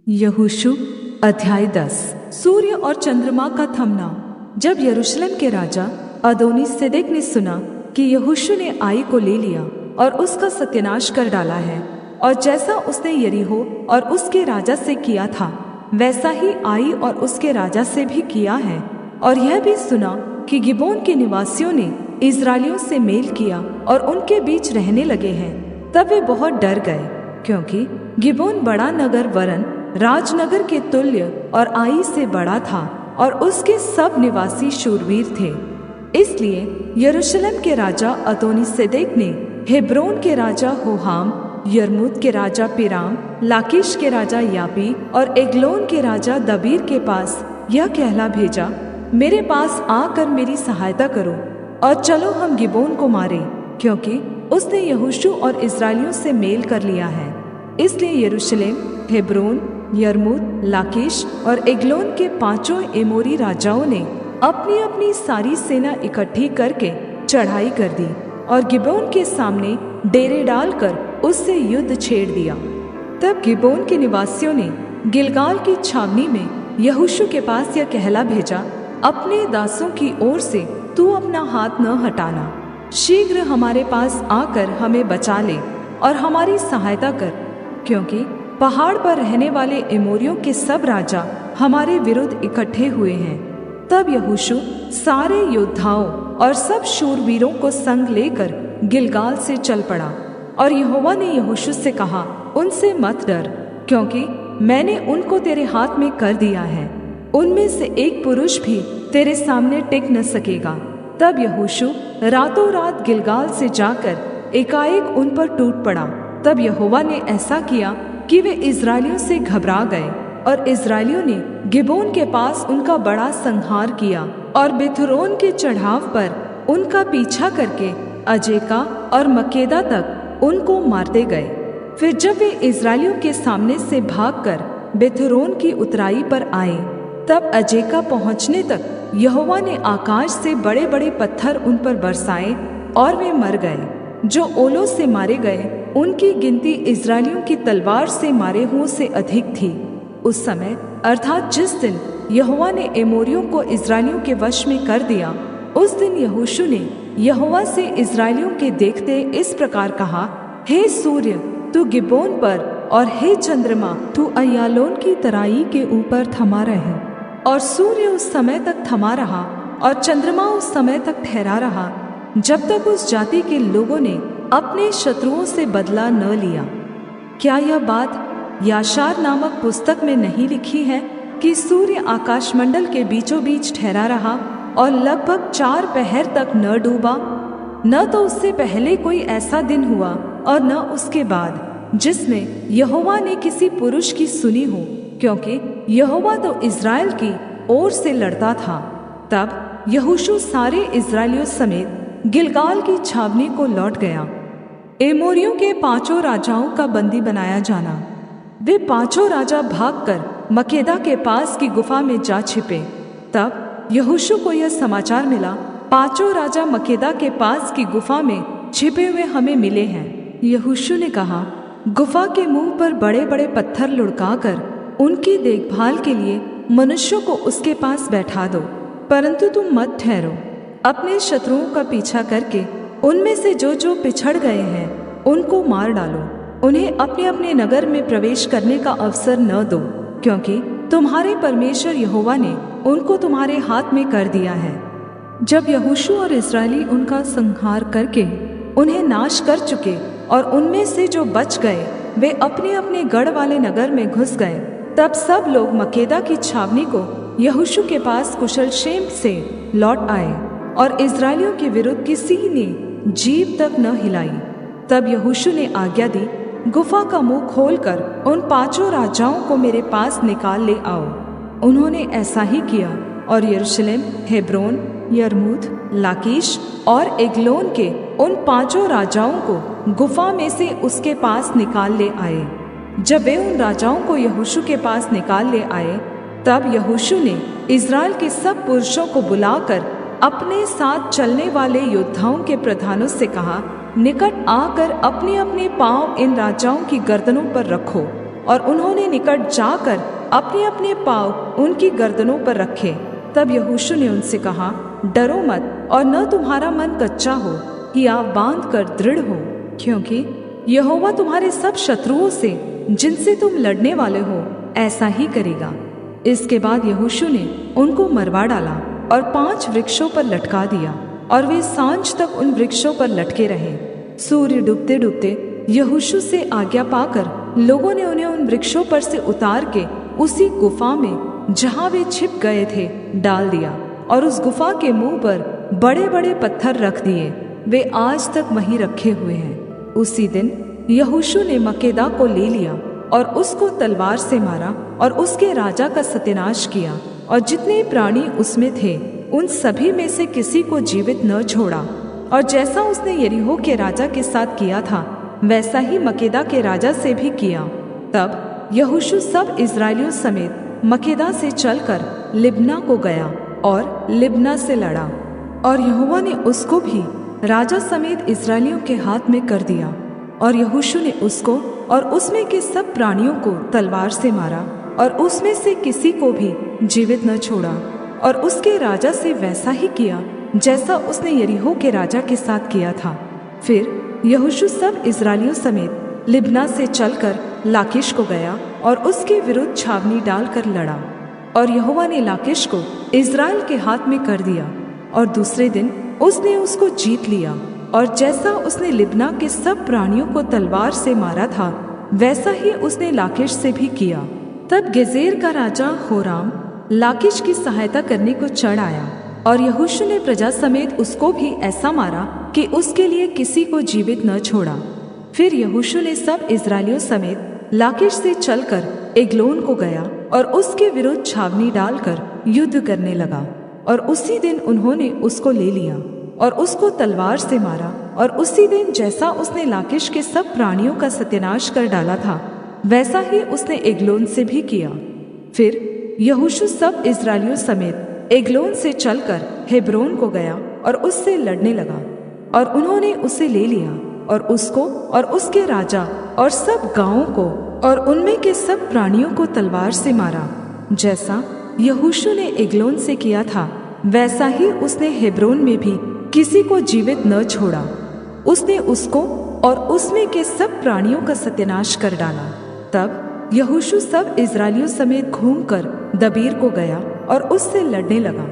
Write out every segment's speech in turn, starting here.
यहोशू अध्याय 10। सूर्य और चंद्रमा का थमना। जब यरूशलेम के राजा अदोनी-सेदेक ने सुना कि यहोशू ने आई को ले लिया और उसका सत्यानाश कर डाला है, और जैसा उसने यरीहो और उसके राजा से किया था वैसा ही आई और उसके राजा से भी किया है, और यह भी सुना कि गिबोन के निवासियों ने इस्राएलियों से मेल किया और उनके बीच रहने लगे हैं, तब वे बहुत डर गए, क्योंकि गिबोन बड़ा नगर वरन राजनगर के तुल्य और आई से बड़ा था, और उसके सब निवासी शूरवीर थे। इसलिए यरूशलेम के राजा अदोनी-सेदेक ने हेब्रोन के राजा होहाम, यर्मूत के राजा पिराम, लाकीश के राजा यापी और एग्लोन के राजा दबीर के पास यह कहला भेजा, मेरे पास आकर मेरी सहायता करो और चलो हम गिबोन को मारें, क्योंकि उसने यहोशू और इस्राएलियों से मेल कर लिया है। इसलिए यरूशलेम, हेब्रोन, यर्मूत, लाकीश और एग्लोन के पांचों एमोरी राजाओं ने अपनी अपनी सारी सेना इकट्ठी करके चढ़ाई कर दी और गिबोन के सामने डेरे डालकर उससे युद्ध छेड़ दिया। तब गिबोन के निवासियों ने गिलगाल की छावनी में यहोशू के पास यह कहला भेजा, अपने दासों की ओर से तू अपना हाथ न हटाना, शीघ्र हमारे पास आकर हमें बचा ले और हमारी सहायता कर, क्योंकि पहाड़ पर रहने वाले एमोरियों के सब राजा हमारे विरुद्ध इकट्ठे हुए हैं। तब यहोशू सारे योद्धाओं और सब शूरवीरों को संग लेकर गिलगाल से चल पड़ा, और यहोवा ने यहोशू से कहा, उनसे मत डर, क्योंकि मैंने उनको तेरे हाथ में कर दिया है, उनमें से एक पुरुष भी तेरे सामने टिक न सकेगा। तब यहोशू रातों रात गिलगाल से जाकर एकाएक उन पर टूट पड़ा। तब यहोवा ने ऐसा किया कि वे इस्राएलियों से घबरा गए, और इस्राएलियों ने गिबोन के पास उनका बड़ा संहार किया और बिथुरोन के चढ़ाव पर उनका पीछा करके अजेका और मकेदा तक उनको मारते गए। फिर जब वे इस्राएलियों के सामने से भागकर बिथुरोन की उतराई पर आए, तब अजेका पहुँचने तक यहोवा ने आकाश से बड़े बड़े पत्थर उन पर बरसाए और वे मर गए। जो ओलों से मारे गए उनकी गिनती इस्राएलियों की तलवार से मारे हुओं से अधिक थी। उस समय अर्थात जिस दिन यहोवा ने एमोरियों को इस्राएलियों के वश में कर दिया, उस दिन यहोशू ने यहोवा से इस्राएलियों के देखते इस प्रकार कहा, हे सूर्य तू गिबोन पर, और हे चंद्रमा तू अय्यालोन की तराई के ऊपर थमा रहे। और सूर्य उस समय तक थमा रहा और चंद्रमा उस समय तक ठहरा रहा जब तक उस जाति के लोगों ने अपने शत्रुओं से बदला न लिया। क्या यह बात याशार नामक पुस्तक में नहीं लिखी है कि सूर्य आकाशमंडल के बीचों बीच ठहरा रहा और लगभग 4 पहर तक न डूबा? न तो उससे पहले कोई ऐसा दिन हुआ और न उसके बाद जिसमें यहोवा ने किसी पुरुष की सुनी हो, क्योंकि यहोवा तो इस्राएल की ओर से लड़ता था। तब यहोशू सारे इस्राएलियों समेत गिलगाल की छावनी को लौट गया। एमोरियों के 5 राजाओं का बंदी बनाया जाना। वे 5 राजा भागकर मकेदा के पास की गुफा में जा छिपे। तब यहोशू को यह समाचार मिला, 5 राजा मकेदा के पास की गुफा में छिपे हुए हमें मिले हैं। यहोशू ने कहा, गुफा के मुंह पर बड़े बड़े पत्थर लुढ़काकर उनकी देखभाल के लिए मनुष्यों को उसके पास बैठा दो, परंतु तुम मत ठहरो। अपने शत्रुओं का पीछा करके उनमें से जो जो पिछड़ गए हैं उनको मार डालो। उन्हें अपने अपने नगर में प्रवेश करने का अवसर न दो, क्योंकि तुम्हारे परमेश्वर यहोवा ने उनको तुम्हारे हाथ में कर दिया है। जब यहोशू और इस्राएली उनका संहार करके उन्हें नाश कर चुके और उनमें से जो बच गए वे अपने अपने गढ़ वाले नगर में घुस गए, तब सब लोग मकेदा की छावनी को यहोशू के पास कुशल क्षेम से लौट आए, और इस्राएलियों के विरुद्ध किसी ने जीभ तक न हिलाई। तब यहोशू ने आज्ञा दी, गुफा का मुंह खोलकर उन 5 राजाओं को मेरे पास निकाल ले आओ। उन्होंने ऐसा ही किया, और यरूशलेम, हेब्रोन, यर्मूत, लाकीश और एग्लोन के उन 5 राजाओं को गुफा में से उसके पास निकाल ले आए। जब वे उन राजाओं को यहोशू के पास निकाल ले आए, तब यहोशू ने इस्राएल के सब पुरुषों को बुलाकर अपने साथ चलने वाले योद्धाओं के प्रधानों से कहा, निकट आकर अपने अपने पांव इन राजाओं की गर्दनों पर रखो और उन्होंने निकट जाकर अपने अपने पाँव उनकी गर्दनों पर रखे। तब यहोशू ने उनसे कहा, डरो मत और न तुम्हारा मन कच्चा हो, हियाव बांध कर दृढ़ हो, क्योंकि यहोवा तुम्हारे सब शत्रुओं से जिनसे तुम लड़ने वाले हो ऐसा ही करेगा। इसके बाद यहोशू ने उनको मरवा डाला और 5 वृक्षों पर लटका दिया, और वे सांझ तक उन वृक्षों पर लटके रहे। सूर्य डूबते डूबते यहोशू से आज्ञा पाकर लोगों ने उन्हें उन वृक्षों पर से उतार के उसी गुफा में जहाँ वे छिप गए थे डाल दिया, और उस गुफा के मुंह पर बड़े बड़े पत्थर रख दिए। वे आज तक वहीं रखे हुए हैं। उसी दिन यहोशू ने मक्केदा को ले लिया और उसको तलवार से मारा और उसके राजा का सत्यानाश किया, और जितने प्राणी उसमें थे उन सभी में से किसी को जीवित न छोड़ा। और जैसा उसने यरीहो के राजा के साथ किया था वैसा ही मक्केदा के राजा से भी किया। तब यहोशू सब इस्राएलियों समेत मक्केदा से चलकर लिब्ना को गया और लिब्ना से लड़ा, और यहोवा ने उसको भी राजा समेत इस्राएलियों के हाथ में कर दिया। और यहोशू ने उसको और उसमें के सब प्राणियों को तलवार से मारा, और उसमें से किसी को भी जीवित न छोड़ा। और उसके राजा से वैसा ही किया जैसा उसने यरीहो के राजा के साथ किया था। फिर यहोशू सब इस्राएलियों समेत लिब्ना से चलकर लाकीश को गया और उसके विरुद्ध छावनी डालकर लड़ा, और यहोवा ने लाकीश को इस्राएल के हाथ में कर दिया। और दूसरे दिन उसने उसको जीत लिया, और जैसा उसने लिब्ना के सब प्राणियों को तलवार से मारा था वैसा ही उसने लाकीश से भी किया। तब गेजेर का राजा होराम लाकीश की सहायता करने को चढ़ आया, और यहोशू ने प्रजा समेत उसको भी ऐसा मारा कि उसके लिए किसी को जीवित न छोड़ा। फिर यहोशू ने सब इस्राएलियों समेत लाकीश से चलकर एग्लोन को गया और उसके विरुद्ध छावनी डालकर युद्ध करने लगा, और उसी दिन उन्होंने उसको ले लिया और उसको तलवार से मारा। और उसी दिन जैसा उसने लाकीश के सब प्राणियों का सत्यानाश कर डाला था वैसा ही उसने एग्लोन से भी किया। फिर यहोशू सब इस्राएलियों समेत एग्लोन से चलकर हेब्रोन को गया और उससे लड़ने लगा, और उन्होंने उसे ले लिया और उसको और उसके राजा और सब गांवों को और उनमें के सब प्राणियों को तलवार से मारा। जैसा यहोशू ने एग्लोन से किया था वैसा ही उसने हेब्रोन में भी किसी को जीवित न छोड़ा। उसने उसको और उसमें के सब प्राणियों का सत्यानाश कर डाला। तब यहोशू सब इस्राएलियों समेत घूमकर दबीर को गया और उससे लड़ने लगा,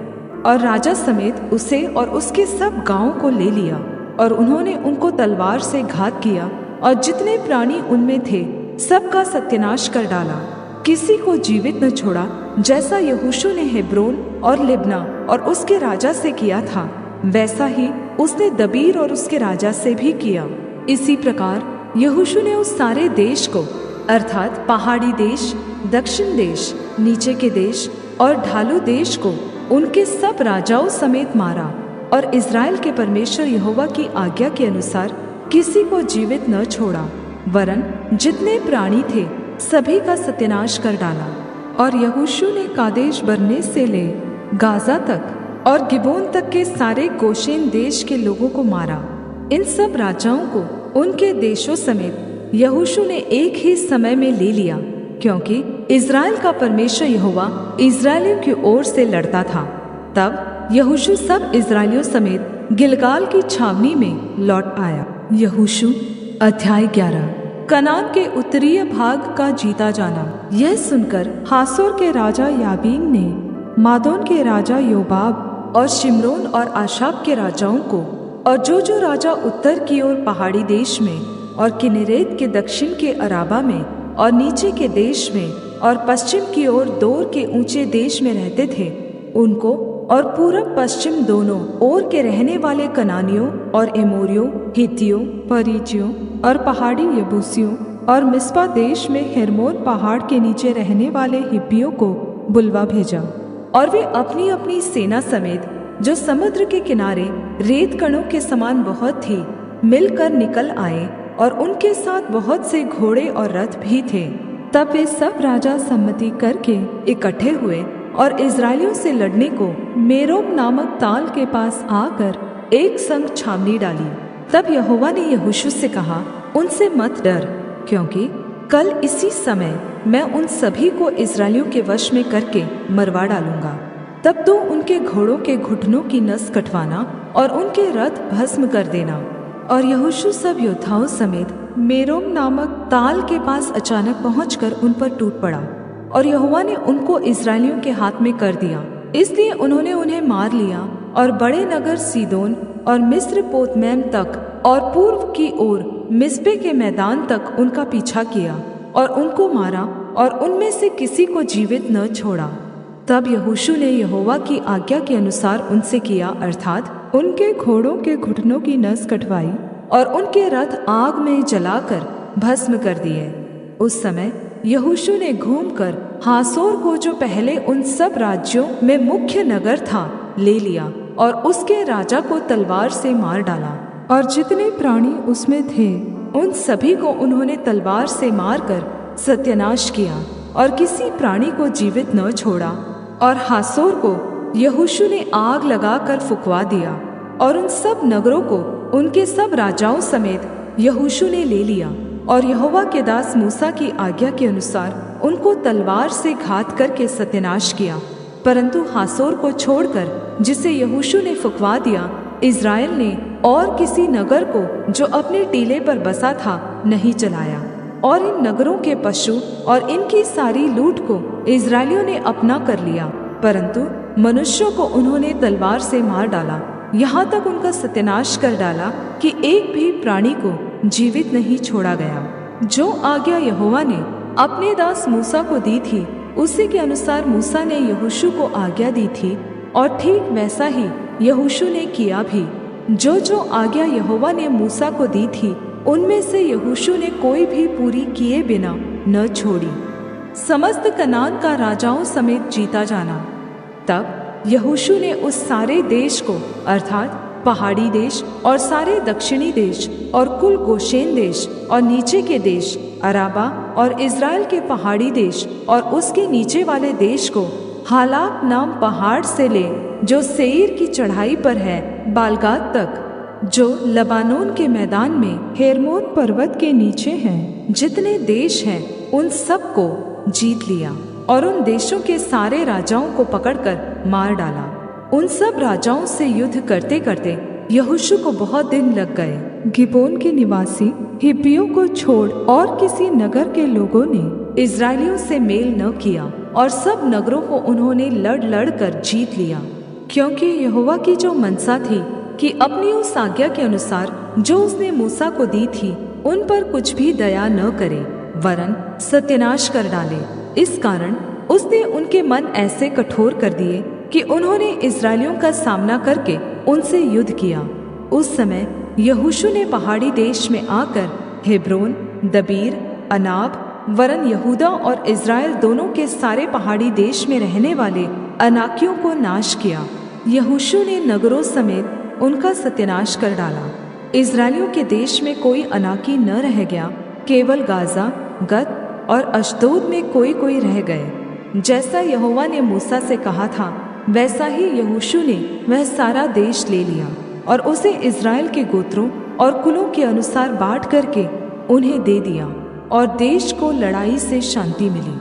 और राजा समेत उसे और उसके सब गांवों को ले लिया, और उन्होंने उनको तलवार से घात किया, और जितने प्राणी उनमें थे सबका सत्यानाश कर डाला, किसी को जीवित न छोड़ा। जैसा यहोशू ने हेब्रोन और लिब्ना और उसके राजा से किया था वैसा ही उसने दबीर और उसके राजा से भी किया। इसी प्रकार यहोशू ने उस सारे देश को अर्थात पहाड़ी देश, दक्षिण देश, नीचे के देश और ढालू देश को उनके सब राजाओं समेत मारा, और इस्राएल के परमेश्वर यहोवा की आज्ञा के अनुसार किसी को जीवित न छोड़ा, वरन जितने प्राणी थे सभी का सत्यानाश कर डाला। और यहोशू ने कादेश बरने से ले गाजा तक और गिबोन तक के सारे गोशेन देश के लोगों को मारा। इन सब राजाओं को उनके देशों समेत यहोशू ने एक ही समय में ले लिया, क्योंकि इस्राएल का परमेश्वर यहोवा इस्राएलियों की ओर से लड़ता था। तब यहोशू सब इस्राएलियों समेत गिलगाल की छावनी में लौट आया। यहोशू अध्याय 11। कनान के उत्तरीय भाग का जीता जाना। यह सुनकर हासोर के राजा याबीन ने मादोन के राजा योबाब और शिमरोन और आशाब के राजाओं को, और जो राजा उत्तर की ओर पहाड़ी देश में और किन्नेरेत के दक्षिण के अराबा में और नीचे के देश में और पश्चिम की ओर दोर के ऊंचे देश में रहते थे, उनको और पूरब पश्चिम दोनों ओर के रहने वाले कनानियों और एमोरियों, हित्तियों, परिज्जियों और पहाड़ी यबूसियों और मिस्पा देश में हेर्मोन पहाड़ के नीचे रहने वाले हिब्बियों को बुलवा भेजा। और वे अपनी अपनी सेना समेत, जो समुद्र के किनारे रेत कणों के समान बहुत थी, मिलकर निकल आए, और उनके साथ बहुत से घोड़े और रथ भी थे। तब वे सब राजा सम्मति करके इकट्ठे हुए और इस्राएलियों से लड़ने को मेरोब नामक ताल के पास आकर एक संग छावनी डाली। तब यहोवा ने यहोशू से कहा, उनसे मत डर, क्योंकि कल इसी समय मैं उन सभी को इस्राएलियों के वश में करके मरवा डालूंगा। तब तो उनके घोड़ों के घुटनों की नस कटवाना और उनके रथ भस्म कर देना। और यहोशू सब योद्धाओं समेत मेरोम नामक ताल के पास अचानक पहुंचकर उन पर टूट पड़ा, और यहोवा ने उनको इस्राएलियों के हाथ में कर दिया। इसलिए उन्होंने उन्हें मार लिया और बड़े नगर सीदोन और मिस्र पोतमैम तक और पूर्व की ओर मिस्पे के मैदान तक उनका पीछा किया और उनको मारा और उनमें से किसी को जीवित न छोड़ा। तब यहोशू ने यहोवा की आज्ञा के अनुसार उनसे किया, अर्थात उनके घोड़ों के घुटनों की नस कटवाई और उनके रथ आग में जलाकर भस्म कर दिए। उस समय यहोशू ने घूमकर हासोर को, जो पहले उन सब राज्यों में मुख्य नगर था, ले लिया और उसके राजा को तलवार से मार डाला, और जितने प्राणी उसमें थे उन सभी को उन्होंने तलवार से मारकर सत्यानाश किया और किसी प्राणी को जीवित न छोड़ा। और हासोर को यहोशू ने आग लगाकर फुकवा दिया, और उन सब नगरों को उनके सब राजाओं समेत यहोशू ने ले लिया। और यहोवा के दास मूसा की आज्ञा के अनुसार उनको तलवार से घात करके सत्यानाश किया। परंतु हासोर को छोड़कर, जिसे यहोशू ने फुकवा दिया, इज़राइल ने और किसी नगर को जो अपने टीले पर बसा था नहीं चलाया। और इन नगरों के पशु और इनकी सारी लूट को इज़राइलियों ने अपना कर लिया, परंतु मनुष्यों को उन्होंने तलवार से मार डाला, यहाँ तक उनका सत्यानाश कर डाला कि एक भी प्राणी को जीवित नहीं छोड़ा गया। जो आज्ञा यहोवा ने अपने दास मूसा को दी थी, उसी के अनुसार मूसा ने यहोशू को आज्ञा दी थी, और ठीक वैसा ही यहोशू ने किया भी। जो जो आज्ञा यहोवा ने मूसा को दी थी, उनमें से यहोशू ने कोई भी पूरी किए बिना न छोड़ी। समस्त कनान का राजाओं समेत जीता जाना। तब यहोशू ने उस सारे देश को, अर्थात पहाड़ी देश और सारे दक्षिणी देश और कुल गोशेन देश और नीचे के देश, अराबा और इज़राइल के पहाड़ी देश और उसके नीचे वाले देश को हालाक नाम पहाड़ से ले, जो सेईर की चढ़ाई पर है, बालगाद तक, जो लबानोन के मैदान में हेर्मोन पर्वत के नीचे हैं, जितने देश हैं उन सब को जीत लिया और उन देशों के सारे राजाओं को पकड़कर मार डाला। उन सब राजाओं से युद्ध करते करते यहोशू को बहुत दिन लग गए। गिबोन के निवासी हिब्बियों को छोड़ और किसी नगर के लोगों ने इज़राइलियों से मेल न किया, और सब नगरों को उन्होंने लड़ लड़ कर जीत लिया, क्योंकि यहोवा की जो मनसा थी कि अपनी उस आज्ञा के अनुसार जो उसने मूसा को दी थी, उन पर कुछ भी दया न करे, वरन सत्यानाश कर डाले। इस कारण उसने उनके मन ऐसे कठोर कर दिए कि उन्होंने इज़राइलियों का सामना करके उनसे युद्ध किया। उस समय यहोशू ने पहाड़ी देश में आकर हेब्रोन, दबीर, अनाब, वरन यहूदा और इज़राइल दोनों के सारे पहाड़ी देश में रहने वाले अनाकियों को नाश किया। यहोशू ने नगरों समेत उनका सत्यानाश कर डाला। इज़राइलियों के देश में कोई अनाकी न रह गया, केवल गाज़ा, गत और अश्दोद में कोई कोई रह गए। जैसा यहोवा ने मूसा से कहा था, वैसा ही यहोशू ने वह सारा देश ले लिया और उसे इज़राइल के गोत्रों और कुलों के अनुसार बाँट करके उन्हें दे दिया, और देश को लड़ाई से शांति मिली।